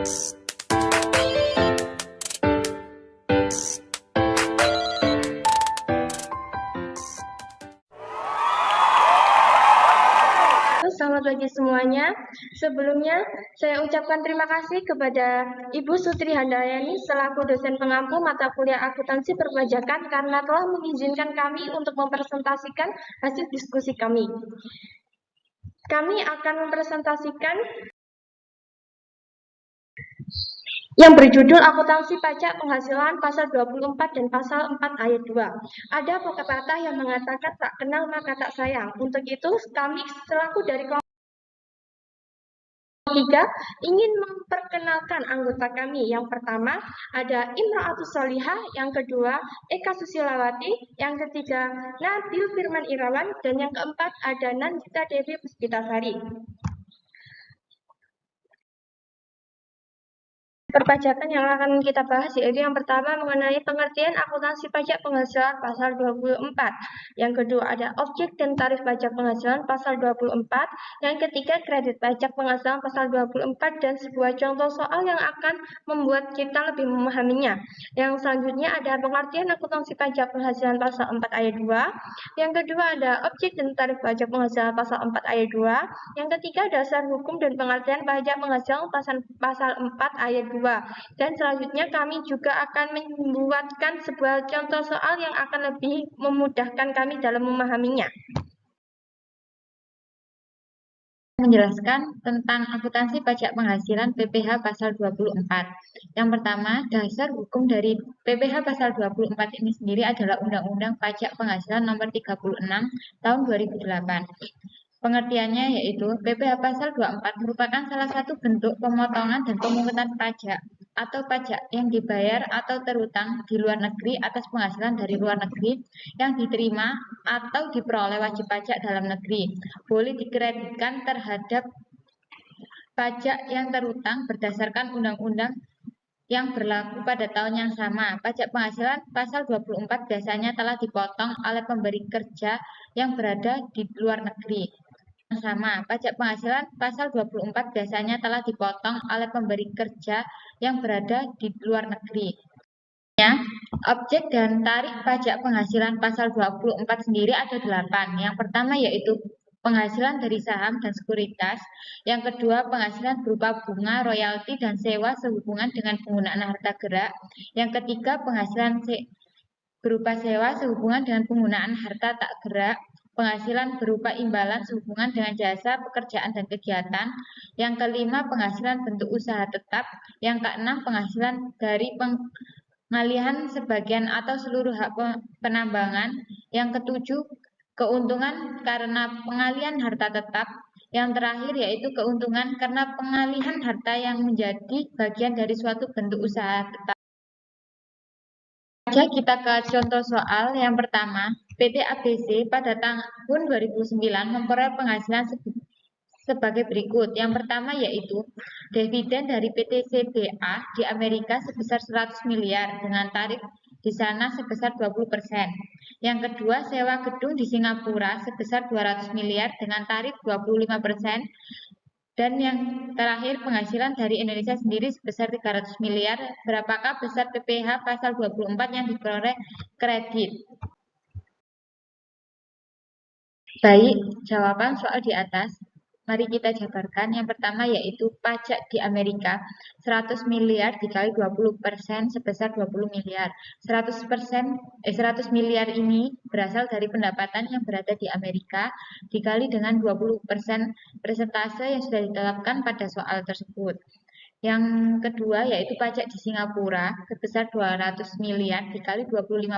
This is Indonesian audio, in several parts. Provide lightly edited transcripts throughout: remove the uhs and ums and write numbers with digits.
Selamat pagi semuanya. Sebelumnya, saya ucapkan terima kasih kepada Ibu Sutri Handayani selaku dosen pengampu mata kuliah akuntansi perpajakan karena telah mengizinkan kami untuk mempresentasikan hasil diskusi kami. Kami akan mempresentasikan yang berjudul Akuntansi Pajak Penghasilan Pasal 24 dan Pasal 4 Ayat 2. Ada pepatah yang mengatakan tak kenal maka tak sayang. Untuk itu, kami selaku dari kelompok 3 ingin memperkenalkan anggota kami. Yang pertama ada Imra'atus Sholihah, yang kedua Eka Susilawati, yang ketiga Nabil Firman Irawan, dan yang keempat ada Nandita Dewi Puspitasari. Perpajakan yang akan kita bahas yaitu yang pertama mengenai pengertian akuntansi pajak penghasilan pasal 24. Yang kedua ada objek dan tarif pajak penghasilan pasal 24. Yang ketiga kredit pajak penghasilan pasal 24 dan sebuah contoh soal yang akan membuat kita lebih memahaminya. Yang selanjutnya ada pengertian akuntansi pajak penghasilan pasal 4 ayat 2. Yang kedua ada objek dan tarif pajak penghasilan pasal 4 ayat 2. Yang ketiga dasar hukum dan pengertian pajak penghasilan pasal 4 ayat 2. Dan selanjutnya kami juga akan membuatkan sebuah contoh soal yang akan lebih memudahkan kami dalam memahaminya. Menjelaskan tentang akuntansi pajak penghasilan PPh pasal 24. Yang pertama, dasar hukum dari PPh pasal 24 ini sendiri adalah Undang-Undang Pajak Penghasilan Nomor 36 Tahun 2008. Pengertiannya yaitu PPh pasal 24 merupakan salah satu bentuk pemotongan dan pemungutan pajak atau pajak yang dibayar atau terutang di luar negeri atas penghasilan dari luar negeri yang diterima atau diperoleh wajib pajak dalam negeri. Boleh dikreditkan terhadap pajak yang terutang berdasarkan undang-undang yang berlaku pada tahun yang sama. Pajak penghasilan pasal 24 biasanya telah dipotong oleh pemberi kerja yang berada di luar negeri. Sama, pajak penghasilan pasal 24 biasanya telah dipotong oleh pemberi kerja yang berada di luar negeri. Objek dan tarif pajak penghasilan pasal 24 sendiri ada 8. Yang pertama yaitu penghasilan dari saham dan sekuritas. Yang kedua, penghasilan berupa bunga, royalti, dan sewa sehubungan dengan penggunaan harta gerak. Yang ketiga, penghasilan berupa sewa sehubungan dengan penggunaan harta tak gerak. Penghasilan berupa imbalan sehubungan dengan jasa, pekerjaan, dan kegiatan. Yang kelima, penghasilan bentuk usaha tetap. Yang keenam, penghasilan dari pengalihan sebagian atau seluruh hak penambangan. Yang ketujuh, keuntungan karena pengalihan harta tetap. Yang terakhir yaitu keuntungan karena pengalihan harta yang menjadi bagian dari suatu bentuk usaha tetap. Kita ke contoh soal yang pertama. PT ABC pada tahun 2009 memperoleh penghasilan sebagai berikut. Yang pertama yaitu dividen dari PT CBA di Amerika sebesar 100 miliar dengan tarif di sana sebesar 20%. Yang kedua, sewa gedung di Singapura sebesar 200 miliar dengan tarif 25%. Dan yang terakhir, penghasilan dari Indonesia sendiri sebesar 300 miliar. Berapakah besar PPh pasal 24 yang diperoleh kredit? Baik, jawaban soal di atas. Mari kita jabarkan. Yang pertama yaitu pajak di Amerika 100 miliar dikali 20% sebesar 20 miliar. 100 miliar ini berasal dari pendapatan yang berada di Amerika dikali dengan 20% persentase yang sudah ditetapkan pada soal tersebut. Yang kedua yaitu pajak di Singapura sebesar 200 miliar dikali 25%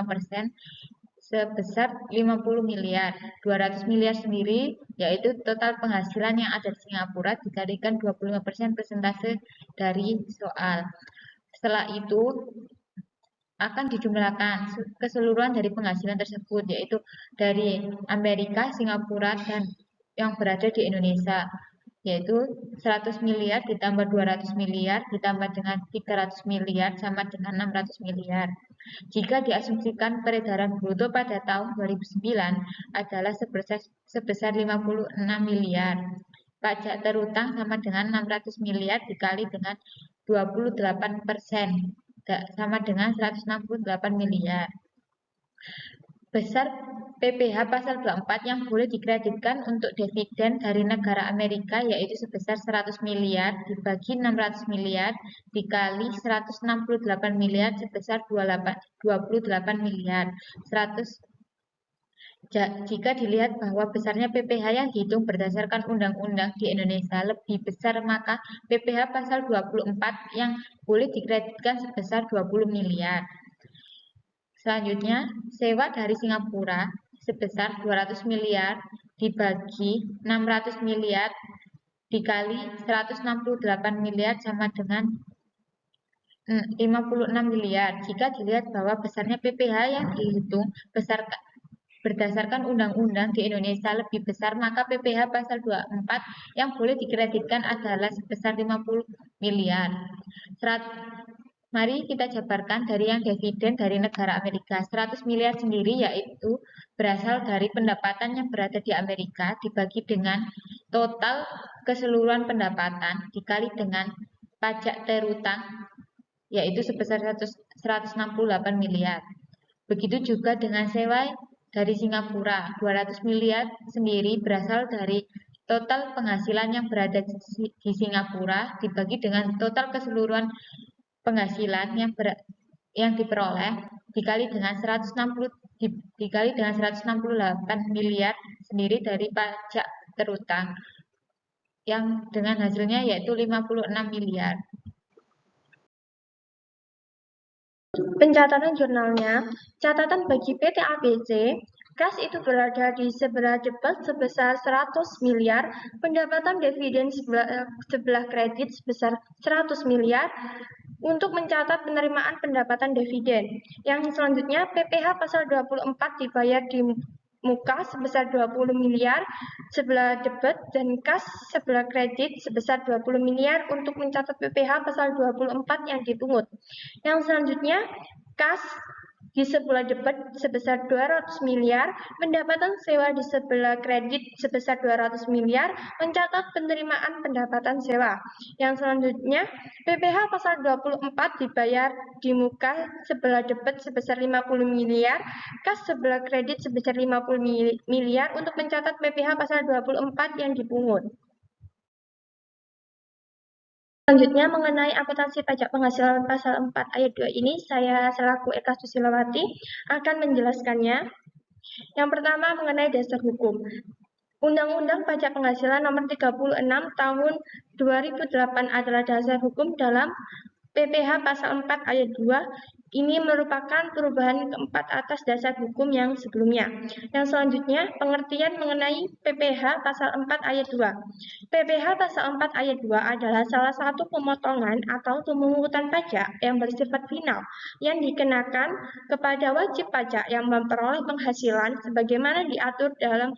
sebesar 50 miliar. 200 miliar sendiri yaitu total penghasilan yang ada di Singapura dikalikan 25% persentase dari soal. Setelah itu akan dijumlahkan keseluruhan dari penghasilan tersebut yaitu dari Amerika, Singapura, dan yang berada di Indonesia, yaitu 100 miliar ditambah 200 miliar ditambah dengan 300 miliar sama dengan 600 miliar. Jika diasumsikan peredaran bruto pada tahun 2009 adalah sebesar 56 miliar. Pajak terutang sama dengan 600 miliar dikali dengan 28%, sama dengan 168 miliar. Besar PPh pasal 24 yang boleh dikreditkan untuk dividen dari negara Amerika yaitu sebesar 100 miliar dibagi 600 miliar dikali 168 miliar sebesar 28 miliar. 100 Jika dilihat bahwa besarnya PPh yang dihitung berdasarkan undang-undang di Indonesia lebih besar, maka PPh pasal 24 yang boleh dikreditkan sebesar 20 miliar. Selanjutnya, sewa dari Singapura sebesar 200 miliar dibagi 600 miliar dikali 168 miliar sama dengan 56 miliar. Jika dilihat bahwa besarnya PPh yang dihitung berdasarkan undang-undang di Indonesia lebih besar, maka PPh pasal 24 yang boleh dikreditkan adalah sebesar 50 miliar. Mari kita jabarkan dari yang dividen dari negara Amerika. 100 miliar sendiri yaitu berasal dari pendapatan yang berada di Amerika dibagi dengan total keseluruhan pendapatan dikali dengan pajak terutang yaitu sebesar 168 miliar. Begitu juga dengan sewa dari Singapura. 200 miliar sendiri berasal dari total penghasilan yang berada di Singapura dibagi dengan total keseluruhan penghasilan yang diperoleh dikali dengan 168 miliar sendiri dari pajak terutang yang dengan hasilnya yaitu 56 miliar. Pencatatan jurnalnya, catatan bagi PT ABC, kas itu berada di sebelah debit sebesar 100 miliar, pendapatan dividen sebelah kredit sebesar 100 miliar, untuk mencatat penerimaan pendapatan dividen. Yang selanjutnya, PPh pasal 24 dibayar di muka sebesar 20 miliar sebelah debit dan kas sebelah kredit sebesar 20 miliar untuk mencatat PPh pasal 24 yang dipungut. Yang selanjutnya, kas di sebelah debit sebesar 200 miliar, pendapatan sewa di sebelah kredit sebesar 200 miliar, mencatat penerimaan pendapatan sewa. Yang selanjutnya, PPh pasal 24 dibayar di muka sebelah debit sebesar 50 miliar, kas sebelah kredit sebesar 50 miliar untuk mencatat PPh pasal 24 yang dipungut. Selanjutnya, mengenai akuntansi pajak penghasilan pasal 4 ayat 2 ini, saya selaku Eka Susilawati akan menjelaskannya. Yang pertama, mengenai dasar hukum. Undang-Undang Pajak Penghasilan Nomor 36 Tahun 2008 adalah dasar hukum dalam PPh pasal 4 ayat 2. Ini merupakan perubahan keempat atas dasar hukum yang sebelumnya. Yang selanjutnya, pengertian mengenai PPh pasal 4 ayat 2. PPh pasal 4 ayat 2 adalah salah satu pemotongan atau pemungutan pajak yang bersifat final yang dikenakan kepada wajib pajak yang memperoleh penghasilan sebagaimana diatur dalam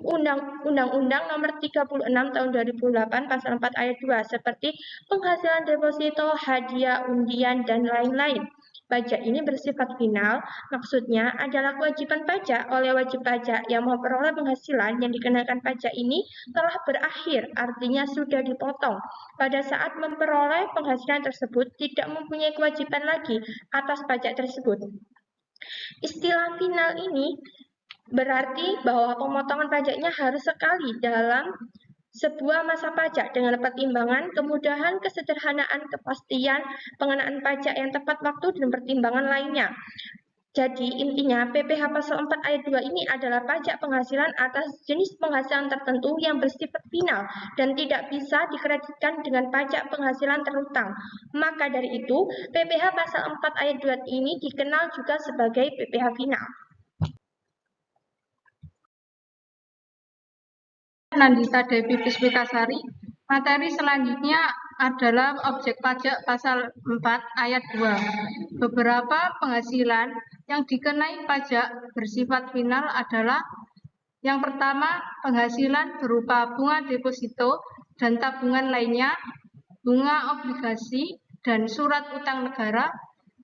Undang-Undang Nomor 36 Tahun 2008 pasal 4 ayat 2 seperti penghasilan deposito, hadiah, undian, dan lain-lain. Pajak ini bersifat final, maksudnya adalah kewajiban pajak oleh wajib pajak yang memperoleh penghasilan yang dikenakan pajak ini telah berakhir, artinya sudah dipotong. Pada saat memperoleh penghasilan tersebut tidak mempunyai kewajiban lagi atas pajak tersebut. Istilah final ini berarti bahwa pemotongan pajaknya harus sekali dalam sebuah masa pajak dengan pertimbangan, kemudahan, kesederhanaan, kepastian, pengenaan pajak yang tepat waktu, dan pertimbangan lainnya. Jadi intinya PPh pasal 4 ayat 2 ini adalah pajak penghasilan atas jenis penghasilan tertentu yang bersifat final dan tidak bisa dikreditkan dengan pajak penghasilan terutang. Maka dari itu, PPh pasal 4 ayat 2 ini dikenal juga sebagai PPh final. Nandita Dewi Puspitasari. Materi selanjutnya adalah objek pajak pasal 4 ayat 2. Beberapa penghasilan yang dikenai pajak bersifat final adalah yang pertama, penghasilan berupa bunga deposito dan tabungan lainnya, bunga obligasi dan surat utang negara,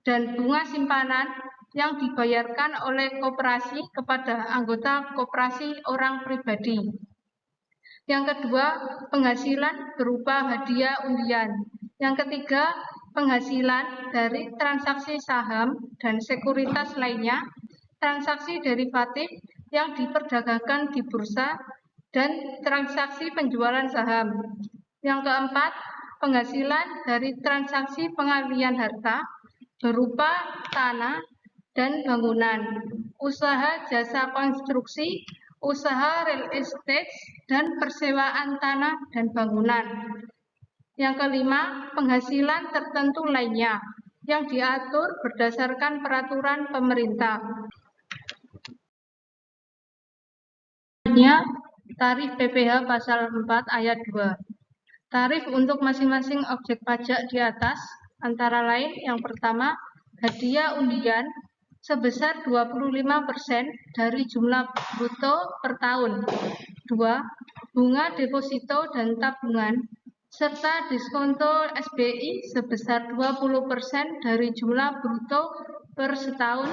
dan bunga simpanan yang dibayarkan oleh koperasi kepada anggota koperasi orang pribadi. Yang kedua, penghasilan berupa hadiah undian. Yang ketiga, penghasilan dari transaksi saham dan sekuritas lainnya, transaksi derivatif yang diperdagangkan di bursa, dan transaksi penjualan saham. Yang keempat, penghasilan dari transaksi pengalihan harta berupa tanah dan bangunan, usaha jasa konstruksi, usaha real estate, dan persewaan tanah dan bangunan. Yang kelima, penghasilan tertentu lainnya yang diatur berdasarkan peraturan pemerintah. Selanjutnya, tarif PPh pasal 4 ayat 2. Tarif untuk masing-masing objek pajak di atas antara lain yang pertama, hadiah undian sebesar 25% dari jumlah bruto per tahun. 2. Bunga deposito dan tabungan serta diskonto SBI sebesar 20% dari jumlah bruto per setahun.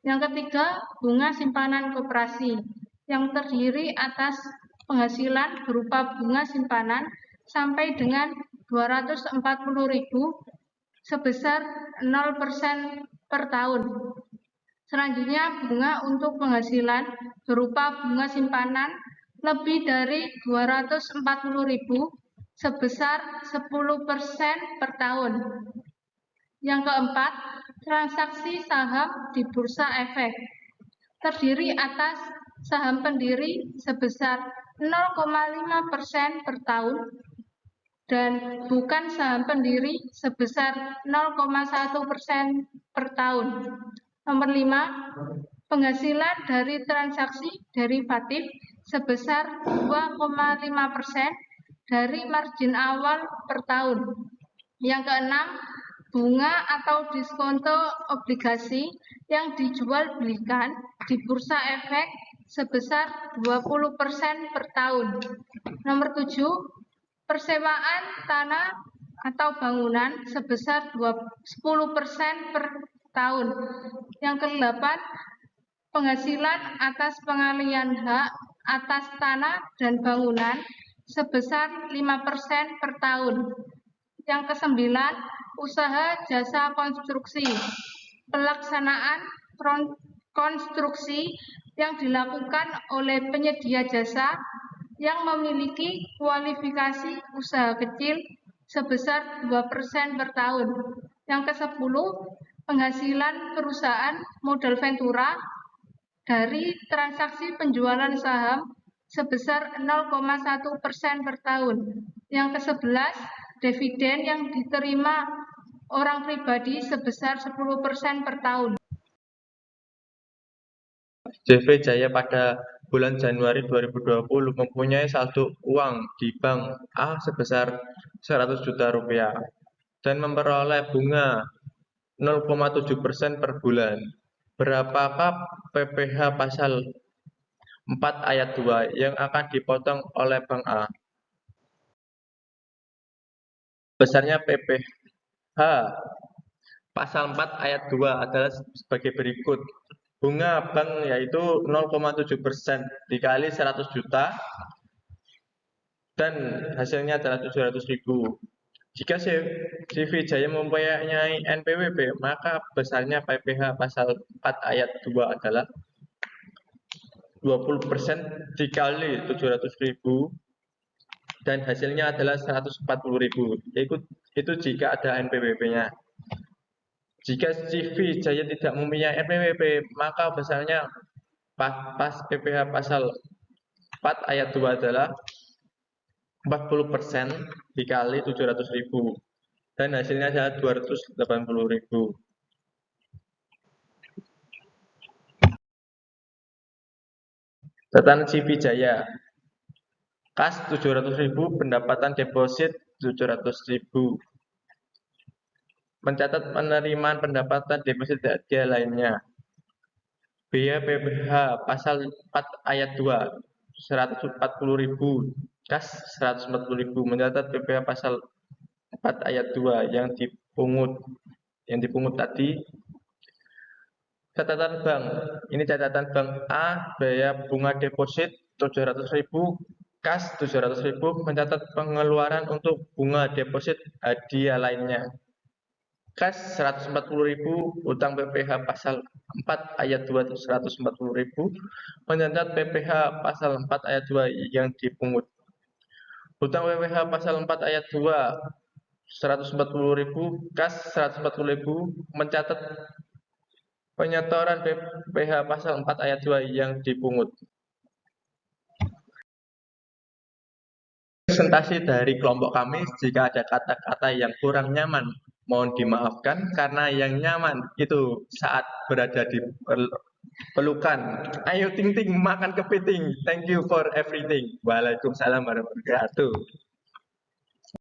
Yang ketiga, bunga simpanan koperasi yang terdiri atas penghasilan berupa bunga simpanan sampai dengan 240.000 sebesar 0% per tahun. Selanjutnya, bunga untuk penghasilan berupa bunga simpanan lebih dari 240.000 sebesar 10% per tahun. Yang keempat, transaksi saham di bursa efek terdiri atas saham pendiri sebesar 0,5% per tahun dan bukan saham pendiri sebesar 0,1% per tahun. Nomor 5, penghasilan dari transaksi derivatif sebesar 2,5% dari margin awal per tahun. Yang keenam, bunga atau diskonto obligasi yang dijual belikan di bursa efek sebesar 20% per tahun. Nomor 7, persewaan tanah atau bangunan sebesar 10% per tahun. Yang ke-8, penghasilan atas pengalihan hak atas tanah dan bangunan sebesar 5% per tahun. Yang ke-9, usaha jasa konstruksi, pelaksanaan konstruksi yang dilakukan oleh penyedia jasa yang memiliki kualifikasi usaha kecil sebesar 2% per tahun. Yang ke-10, penghasilan perusahaan modal ventura dari transaksi penjualan saham sebesar 0,1% per tahun. Yang ke-11, dividen yang diterima orang pribadi sebesar 10% per tahun. CV Jaya pada bulan Januari 2020 mempunyai saldo uang di bank A sebesar 100 juta rupiah dan memperoleh bunga 0,7% per bulan. Berapakah PPh pasal 4 ayat 2 yang akan dipotong oleh Bank A? Besarnya PPh pasal 4 ayat 2 adalah sebagai berikut. Bunga bank yaitu 0,7% dikali 100 juta dan hasilnya adalah 700.000. Jika CV Jaya mempunyai NPWP, maka besarnya PPh pasal 4 ayat 2 adalah 20% dikali 700.000 dan hasilnya adalah 140.000. Itu jika ada NPWP-nya. Jika CV Jaya tidak mempunyai NPWP, maka besarnya pas PPh pasal 4 ayat 2 adalah 40% dikali 700.000 dan hasilnya adalah 280.000. Catatan CV Jaya. Kas 700.000, pendapatan deposit 700.000. Mencatat penerimaan pendapatan deposit hadiah lainnya. Biaya PPh pasal 4 ayat 2 140.000. Kas 140.000. Mencatat PPh pasal 4 ayat 2 yang dipungut tadi. Catatan bank. Ini catatan bank A, biaya bunga deposit 700.000 Kas 700.000 mencatat pengeluaran untuk bunga deposit hadiah lainnya. Kas 140.000 utang PPh pasal 4 ayat 2 140.000 mencatat PPh pasal 4 ayat 2 yang dipungut. Utang PPh pasal 4 ayat 2 140.000, kas 140.000 mencatat penyetoran PPh pasal 4 ayat 2 yang dipungut. Presentasi dari kelompok kami, jika ada kata-kata yang kurang nyaman, mohon dimaafkan karena yang nyaman itu saat berada di pelukan. Ayo ting ting makan kepiting. Thank you for everything. Waalaikumsalam warahmatullahi wabarakatuh.